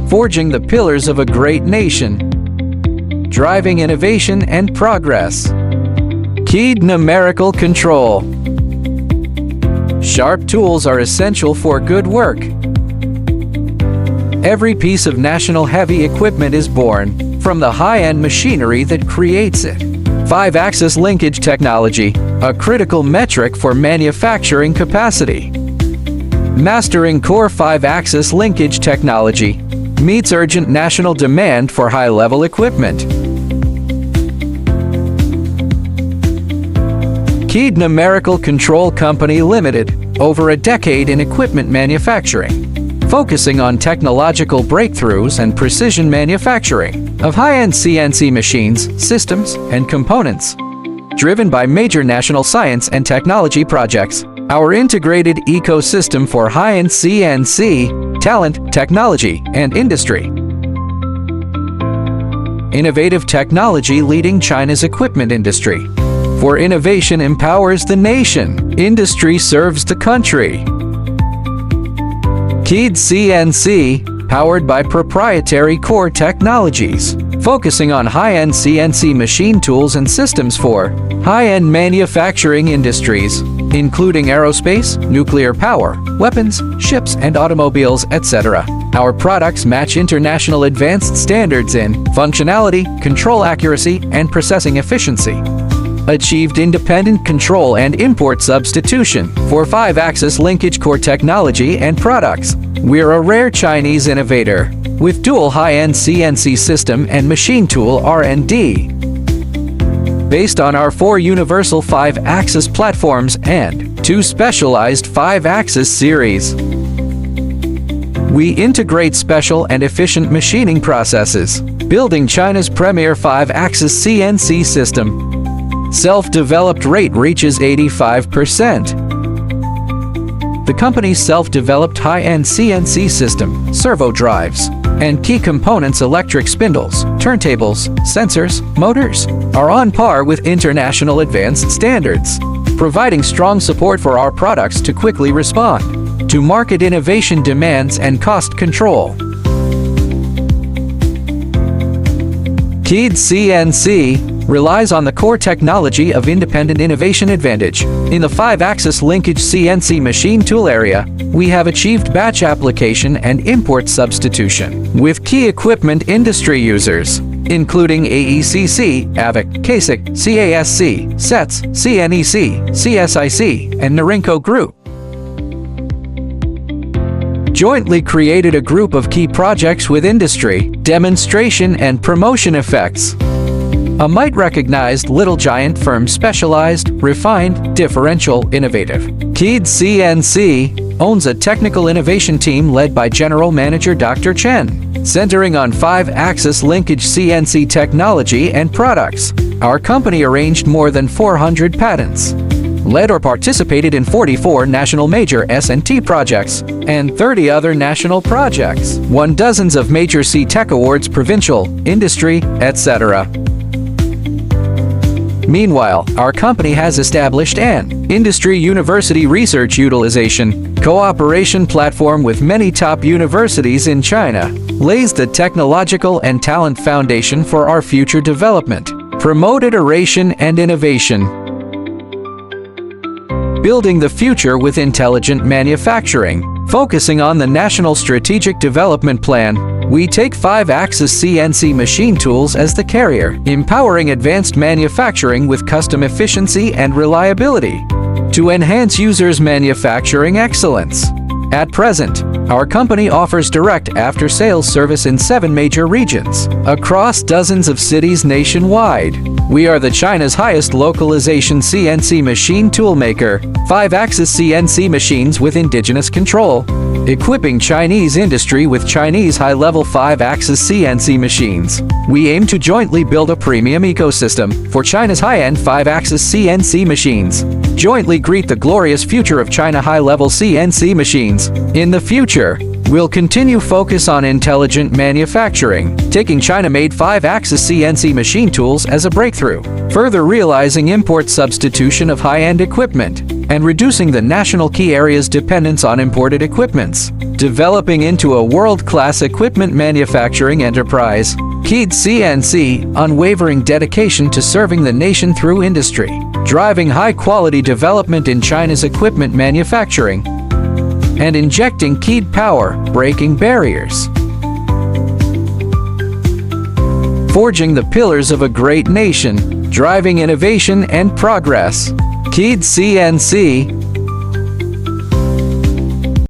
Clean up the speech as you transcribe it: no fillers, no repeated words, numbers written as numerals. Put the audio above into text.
forging the pillars of a great nation, driving innovation and progress. Kede numerical control. Sharp tools are essential for good work. Every piece of national heavy equipment is born from the high-end machinery that creates it. 5-axis linkage technology, a critical metric for manufacturing capacity. Mastering core 5-axis linkage technology meets urgent national demand for high-level equipment. Kede Numerical Control Company Limited, over a decade in equipment manufacturing, focusing on technological breakthroughs and precision manufacturing of high-end CNC machines, systems, and components. Driven by major national science and technology projects, our integrated ecosystem for high-end CNC, talent, technology, and industry. Innovative technology leading China's equipment industry. For innovation empowers the nation, industry serves the country. Kede CNC, powered by proprietary core technologies, focusing on high-end CNC machine tools and systems for high-end manufacturing industries, including aerospace, nuclear power, weapons, ships and automobiles, etc. Our products match international advanced standards in functionality, control accuracy, and processing efficiency. Achieved independent control and import substitution for 5-axis linkage core technology and products. We're a rare Chinese innovator with dual high-end CNC system and machine tool R&D. Based on our 4 universal 5-axis platforms and 2 specialized 5-axis series. We integrate special and efficient machining processes, building China's premier 5-axis CNC system. Self-developed rate reaches 85%. The company's self-developed high-end CNC system, servo drives, and key components electric spindles, turntables, sensors, motors, are on par with international advanced standards, providing strong support for our products to quickly respond to market innovation demands and cost control. Kede CNC relies on the core technology of independent innovation advantage. In the 5-axis linkage CNC machine tool area, we have achieved batch application and import substitution with key equipment industry users, including AECC, AVIC, CASIC, CASC, SETS, CNEC, CSIC, and Norinco Group. Jointly created a group of key projects with industry, demonstration and promotion effects. A might-recognized little giant firm specialized, refined, differential, innovative. Kede CNC owns a technical innovation team led by General Manager Dr. Chen, centering on 5-axis linkage CNC technology and products. Our company arranged more than 400 patents, led or participated in 44 national major S&T projects, and 30 other national projects, won dozens of major C-Tech awards, provincial, industry, etc. Meanwhile, our company has established an industry university research utilization cooperation platform with many top universities in China, lays the technological and talent foundation for our future development, promote iteration and innovation. Building the future with intelligent manufacturing, focusing on the National Strategic Development Plan, we take 5-axis CNC machine tools as the carrier, empowering advanced manufacturing with custom efficiency and reliability to enhance users' manufacturing excellence. At present, our company offers direct after-sales service in 7 major regions, across dozens of cities nationwide. We are China's highest localization CNC machine toolmaker, 5-axis CNC machines with indigenous control, equipping Chinese industry with Chinese high-level 5-axis CNC machines. We aim to jointly build a premium ecosystem for China's high-end 5-axis CNC machines. Jointly greet the glorious future of China high-level CNC machines. In the future, we'll continue focus on intelligent manufacturing, taking China-made 5-axis CNC machine tools as a breakthrough, further realizing import substitution of high-end equipment, and reducing the national key area's dependence on imported equipments. developing into a world-class equipment manufacturing enterprise. Kede CNC, unwavering dedication to serving the nation through industry, driving high-quality development in China's equipment manufacturing, and injecting Kede power, breaking barriers. Forging the pillars of a great nation, driving innovation and progress. Kede CNC,